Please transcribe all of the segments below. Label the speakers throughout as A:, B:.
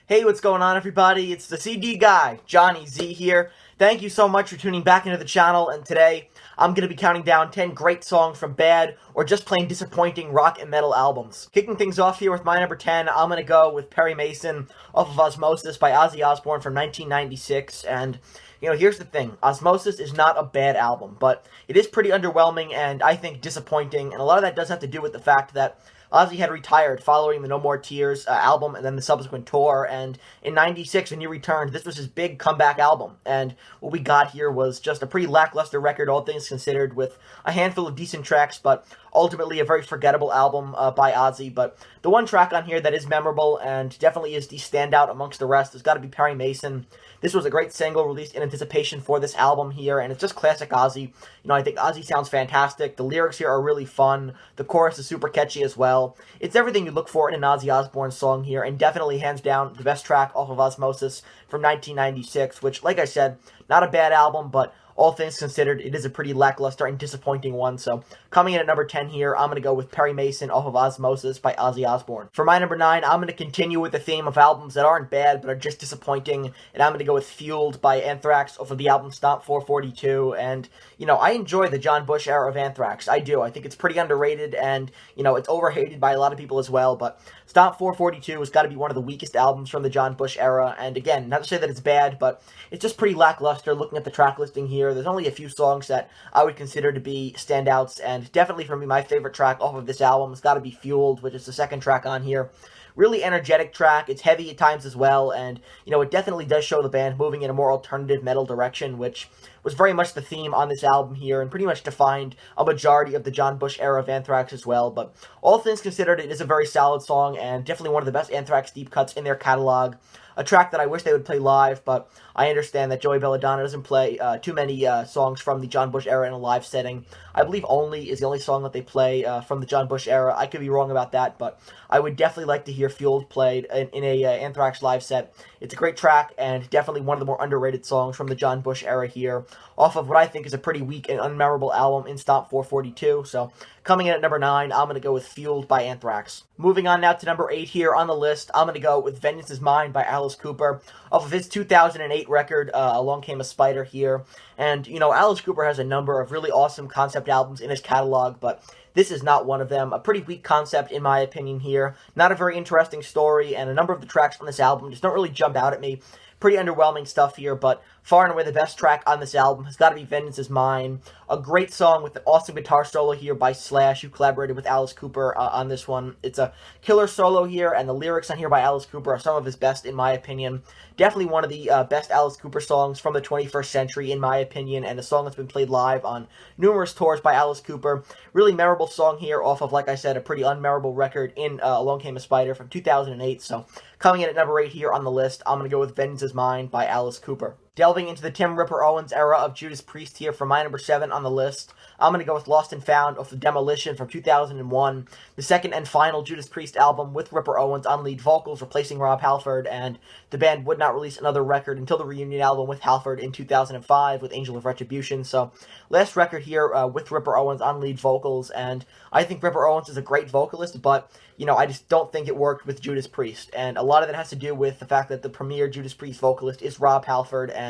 A: Hey, what's going on, everybody? It's the CD guy, Johnny Z here. Thank you so much for tuning back into the channel, and today I'm going to be counting down 10 great songs from bad or just plain disappointing rock and metal albums. Kicking things off here with my number 10, I'm going to go with Perry Mason off of Ozzmosis by Ozzy Osbourne from 1996, and here's the thing. Ozzmosis is not a bad album, but it is pretty underwhelming and I think disappointing, and a lot of that does have to do with the fact that Ozzy had retired following the No More Tears album and then the subsequent tour, and in 96 when he returned, this was his big comeback album, and what we got here was just a pretty lackluster record, all things considered, with a handful of decent tracks, but ultimately a very forgettable album by Ozzy. But the one track on here that is memorable and definitely is the standout amongst the rest has got to be Perry Mason. This was a great single released in anticipation for this album here, and it's just classic Ozzy. I think Ozzy sounds fantastic. The lyrics here are really fun. The chorus is super catchy as well. It's everything you look for in an Ozzy Osbourne song here, and definitely hands down the best track off of Ozzmosis from 1996, which, like I said, not a bad album, but all things considered, it is a pretty lackluster and disappointing one. So coming in at number 10 here, I'm going to go with Perry Mason off of Ozzmosis by Ozzy Osbourne. For my number 9, I'm going to continue with the theme of albums that aren't bad but are just disappointing, and I'm going to go with Fueled by Anthrax off of the album Stomp 442. And, I enjoy the John Bush era of Anthrax. I do. I think it's pretty underrated, and, it's overhated by a lot of people as well, but Stomp 442 has got to be one of the weakest albums from the John Bush era, and again, not to say that it's bad, but it's just pretty lackluster looking at the track listing here. There's only a few songs that I would consider to be standouts, and definitely for me, my favorite track off of this album has got to be Fueled, which is the second track on here. Really energetic track. It's heavy at times as well, and, it definitely does show the band moving in a more alternative metal direction, which was very much the theme on this album here, and pretty much defined a majority of the John Bush era of Anthrax as well. But all things considered, it is a very solid song, and definitely one of the best Anthrax deep cuts in their catalog. A track that I wish they would play live, but I understand that Joey Belladonna doesn't play too many songs from the John Bush era in a live setting. I believe Only is the only song that they play from the John Bush era. I could be wrong about that, but I would definitely like to hear Fueled played in a Anthrax live set. It's a great track, and definitely one of the more underrated songs from the John Bush era here, off of what I think is a pretty weak and unmemorable album in Stomp 442. So coming in at number 9, I'm going to go with Fueled by Anthrax. Moving on now to number 8 here on the list, I'm going to go with Vengeance Is Mine by Alice Cooper, off of his 2008 record, Along Came a Spider here. And, Alice Cooper has a number of really awesome concept albums in his catalog, but this is not one of them. A pretty weak concept, in my opinion, here. Not a very interesting story, and a number of the tracks on this album just don't really jump out at me. Pretty underwhelming stuff here, but far and away the best track on this album has got to be Vengeance Is Mine. A great song with an awesome guitar solo here by Slash, who collaborated with Alice Cooper on this one. It's a killer solo here, and the lyrics on here by Alice Cooper are some of his best, in my opinion. Definitely one of the best Alice Cooper songs from the 21st century, in my opinion, and a song that's been played live on numerous tours by Alice Cooper. Really memorable song here off of, like I said, a pretty unmemorable record in Along Came a Spider from 2008. So coming in at number 8 here on the list, I'm going to go with Vengeance Is Mine by Alice Cooper. Delving into the Tim Ripper Owens era of Judas Priest here for my number 7 on the list, I'm going to go with Lost and Found off of Demolition from 2001, the second and final Judas Priest album with Ripper Owens on lead vocals, replacing Rob Halford, and the band would not release another record until the reunion album with Halford in 2005 with Angel of Retribution. So last record here with Ripper Owens on lead vocals, and I think Ripper Owens is a great vocalist, but I just don't think it worked with Judas Priest, and a lot of that has to do with the fact that the premier Judas Priest vocalist is Rob Halford, and,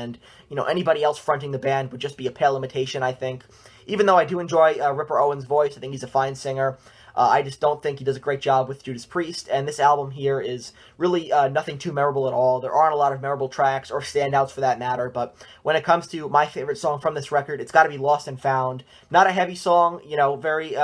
A: anybody else fronting the band would just be a pale imitation, I think. Even though I do enjoy Ripper Owens' voice, I think he's a fine singer, I just don't think he does a great job with Judas Priest, and this album here is really nothing too memorable at all. There aren't a lot of memorable tracks or standouts for that matter, but when it comes to my favorite song from this record, it's got to be Lost and Found. Not a heavy song, very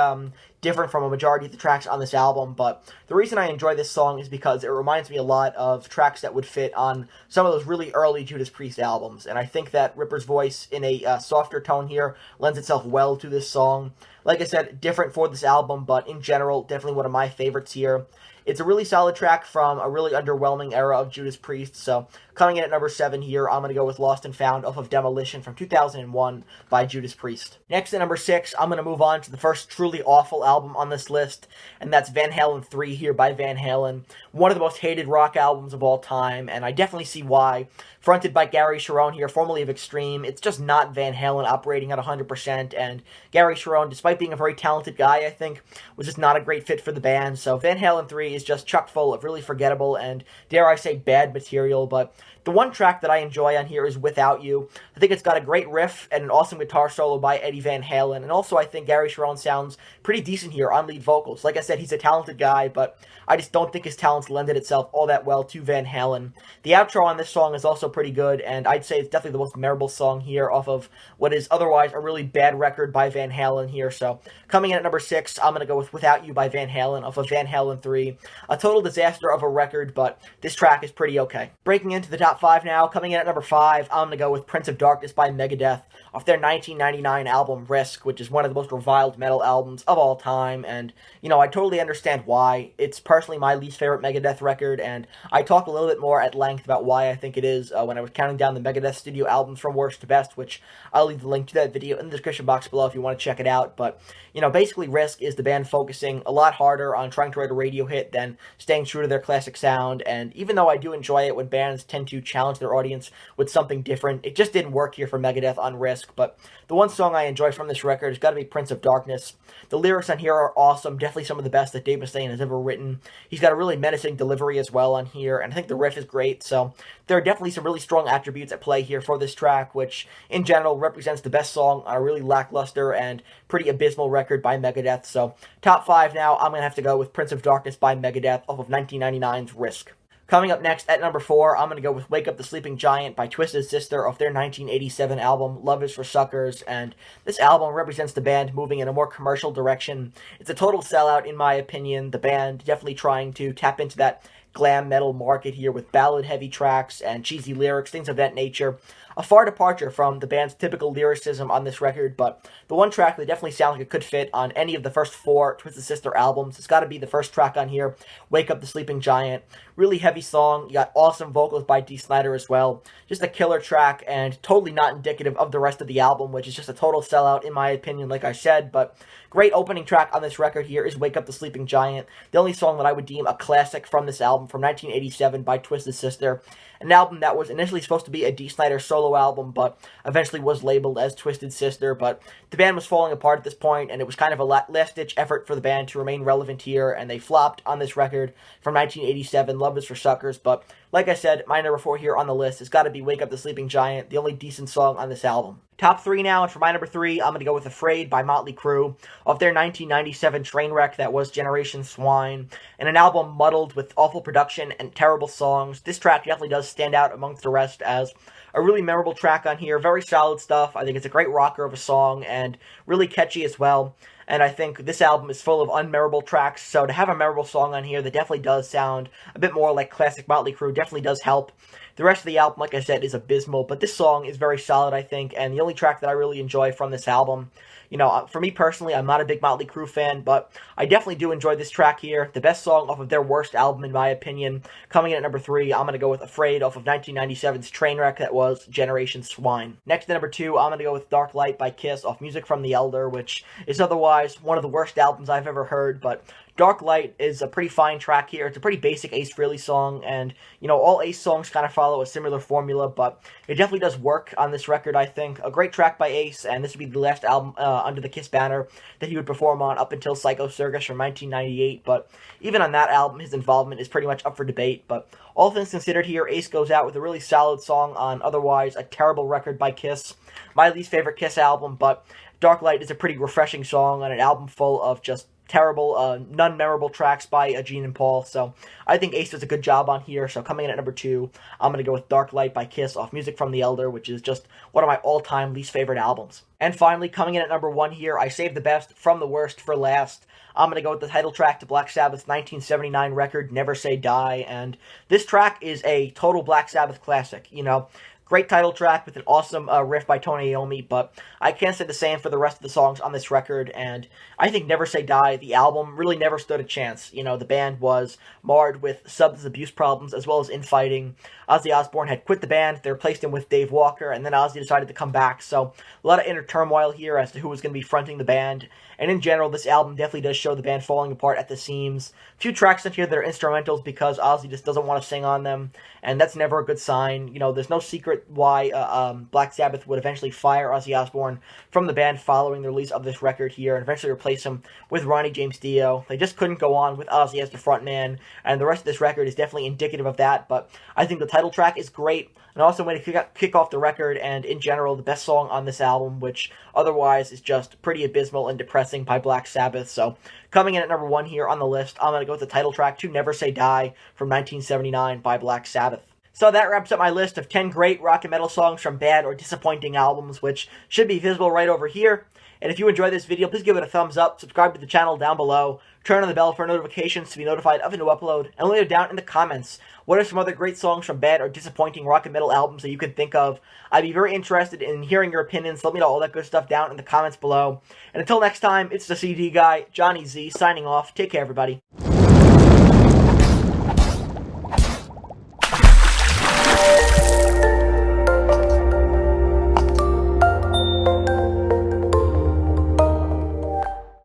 A: different from a majority of the tracks on this album, but the reason I enjoy this song is because it reminds me a lot of tracks that would fit on some of those really early Judas Priest albums, and I think that Ripper's voice in a softer tone here lends itself well to this song. Like I said, different for this album, but in general, definitely one of my favorites here. It's a really solid track from a really underwhelming era of Judas Priest, so coming in at number 7 here, I'm going to go with Lost and Found off of Demolition from 2001 by Judas Priest. Next at number 6, I'm going to move on to the first truly awful album on this list, and that's Van Halen III here by Van Halen. One of the most hated rock albums of all time, and I definitely see why. Fronted by Gary Cherone here, formerly of Extreme, it's just not Van Halen operating at 100%, and Gary Cherone, despite being a very talented guy, I think, was just not a great fit for the band, so Van Halen III 3 is just chock full of really forgettable and, dare I say, bad material, but the one track that I enjoy on here is Without You. I think it's got a great riff and an awesome guitar solo by Eddie Van Halen, and also I think Gary Cherone sounds pretty decent here on lead vocals. Like I said, he's a talented guy, but I just don't think his talents lended itself all that well to Van Halen. The outro on this song is also pretty good, and I'd say it's definitely the most memorable song here off of what is otherwise a really bad record by Van Halen here. So coming in at number 6, I'm going to go with Without You by Van Halen off of Van Halen 3. A total disaster of a record, but this track is pretty okay. Breaking into the top 5 now, coming in at number 5, I'm going to go with Prince of Darkness by Megadeth off their 1999 album Risk, which is one of the most reviled metal albums of all time, and, you know, I totally understand why. It's personally my least favorite Megadeth record, and I talk a little bit more at length about why I think it is when I was counting down the Megadeth studio albums from worst to best, which I'll leave the link to that video in the description box below if you want to check it out. But, you know, basically Risk is the band focusing a lot harder on trying to write a radio hit than staying true to their classic sound, and even though I do enjoy it when bands tend to challenge their audience with something different, it just didn't work here for Megadeth on Risk. But the one song I enjoy from this record has got to be Prince of Darkness. The lyrics on here are awesome, definitely some of the best that Dave Mustaine has ever written. He's got a really menacing delivery as well on here, and I think the riff is great, so there are definitely some really strong attributes at play here for this track, which in general represents the best song on a really lackluster and pretty abysmal record by Megadeth. So top 5 now, I'm going to have to go with Prince of Darkness by Megadeth off of 1999's Risk. Coming up next at number 4, I'm going to go with Wake Up the Sleeping Giant by Twisted Sister off their 1987 album Love Is for Suckers, and this album represents the band moving in a more commercial direction. It's a total sellout in my opinion, the band definitely trying to tap into that glam metal market here with ballad-heavy tracks and cheesy lyrics, things of that nature. A far departure from the band's typical lyricism on this record, but the one track that definitely sounds like it could fit on any of the first 4 Twisted Sister albums. It's got to be the first track on here, Wake Up the Sleeping Giant. Really heavy song. You got awesome vocals by Dee Snider as well. Just a killer track and totally not indicative of the rest of the album, which is just a total sellout in my opinion, like I said. But great opening track on this record here is Wake Up the Sleeping Giant, the only song that I would deem a classic from this album from 1987 by Twisted Sister. An album that was initially supposed to be a Dee Snider solo album, but eventually was labeled as Twisted Sister. But the band was falling apart at this point, and it was kind of a last-ditch effort for the band to remain relevant here, and they flopped on this record from 1987, Love Is for Suckers. But like I said, my number 4 here on the list has got to be Wake Up the Sleeping Giant, the only decent song on this album. Top 3 now, and for my number 3, I'm going to go with Afraid by Motley Crue, off their 1997 train wreck that was Generation Swine, and an album muddled with awful production and terrible songs. This track definitely does stand out amongst the rest as a really memorable track on here, very solid stuff. I think it's a great rocker of a song, and really catchy as well. And I think this album is full of unmemorable tracks, so to have a memorable song on here that definitely does sound a bit more like classic Motley Crue definitely does help. The rest of the album, like I said, is abysmal, but this song is very solid, I think, and the only track that I really enjoy from this album. You know, for me personally, I'm not a big Motley Crue fan, but I definitely do enjoy this track here. The best song off of their worst album, in my opinion. Coming in at number 3, I'm going to go with Afraid off of 1997's Trainwreck that was Generation Swine. Next at number 2, I'm going to go with Dark Light by Kiss off Music from the Elder, which is otherwise one of the worst albums I've ever heard, but Dark Light is a pretty fine track here. It's a pretty basic Ace Frehley song, and, you know, all Ace songs kind of follow a similar formula, but it definitely does work on this record, I think. A great track by Ace, and this would be the last album under the Kiss banner that he would perform on up until Psycho Circus from 1998, but even on that album, his involvement is pretty much up for debate. But all things considered here, Ace goes out with a really solid song on otherwise a terrible record by Kiss. My least favorite Kiss album, but Dark Light is a pretty refreshing song on an album full of just terrible, non-memorable tracks by Gene and Paul, so I think Ace does a good job on here. So coming in at number 2, I'm going to go with Dark Light by Kiss off Music from the Elder, which is just one of my all-time least favorite albums. And finally, coming in at number 1 here, I saved the best from the worst for last. I'm going to go with the title track to Black Sabbath's 1979 record, Never Say Die, and this track is a total Black Sabbath classic, you know. Great title track with an awesome riff by Tony Iommi, but I can't say the same for the rest of the songs on this record, and I think Never Say Die, the album, really never stood a chance. You know, the band was marred with substance abuse problems as well as infighting. Ozzy Osbourne had quit the band, they replaced him with Dave Walker, and then Ozzy decided to come back, so a lot of inner turmoil here as to who was going to be fronting the band. And in general, this album definitely does show the band falling apart at the seams. A few tracks in here that are instrumentals because Ozzy just doesn't want to sing on them, and that's never a good sign. You know, there's no secret why Black Sabbath would eventually fire Ozzy Osbourne from the band following the release of this record here and eventually replace him with Ronnie James Dio. They just couldn't go on with Ozzy as the frontman, and the rest of this record is definitely indicative of that, but I think the title track is great, and also a way to kick off the record, and in general, the best song on this album, which otherwise is just pretty abysmal and depressing by Black Sabbath. So coming in at number 1 here on the list, I'm going to go with the title track to Never Say Die from 1979 by Black Sabbath. So that wraps up my list of 10 great rock and metal songs from bad or disappointing albums, which should be visible right over here. And if you enjoyed this video, please give it a thumbs up, subscribe to the channel down below, turn on the bell for notifications to be notified of a new upload, and let me know down in the comments what are some other great songs from bad or disappointing rock and metal albums that you can think of. I'd be very interested in hearing your opinions. Let me know all that good stuff down in the comments below. And until next time, it's the CD guy, Johnny Z, signing off. Take care, everybody.